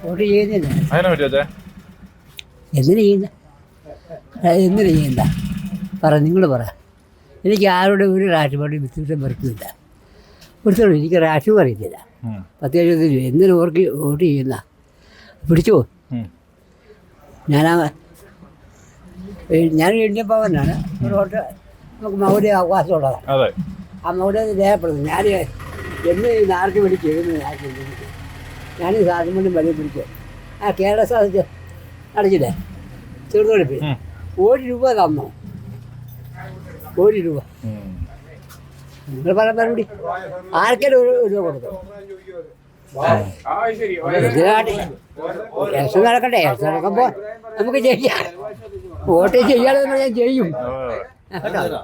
Vote ചെയ്യുന്നില്ല. അതിനെ പറ്റിയ എന്തിനു ചെയ്യുന്ന എന്തിനു ചെയ്യണ്ട പറ, നിങ്ങൾ പറ. എനിക്ക് ആരുടെ ഒരു രാഷ്ട്രീയ വ്യത്യാസം വരയ്ക്കുന്നില്ല. കൊടുത്തോളൂ, എനിക്ക് രാഷ്ട്രീയം അറിയത്തില്ല. 10,000 എന്തിനു വോട്ട് ചെയ്യുന്ന പിടിച്ചോ. ഞാൻ ഇന്ത്യൻ പൗരനാണ്. ഒരു വോട്ട് നമുക്ക് മൗലിക അവകാശമുള്ളതാണ്. ആ മൗലിക രേഖപ്പെടുത്തും. ഞാൻ എന്ന് നാർക്ക് വേണ്ടി ചെയ്യുന്നത് ഞാൻ ഈ സാധനം കൊണ്ട് വലിയ പിടിക്കും. ആ കേരള സാധിച്ച് അടച്ചില്ലേ ചെറുതൊഴിപ്പ് 1 രൂപ തന്നോ? 1 രൂപ നിങ്ങൾ പറയാൻ മറുപടി ആർക്കെങ്കിലും 1 രൂപ കൊടുത്തു? ഇലക്ഷൻ നടക്കട്ടെ. ഇലക്ഷൻ നടക്കുമ്പോൾ നമുക്ക് ചെയ്യാം. വോട്ട് ചെയ്യാതെ ഞാൻ ചെയ്യും കേട്ടോ.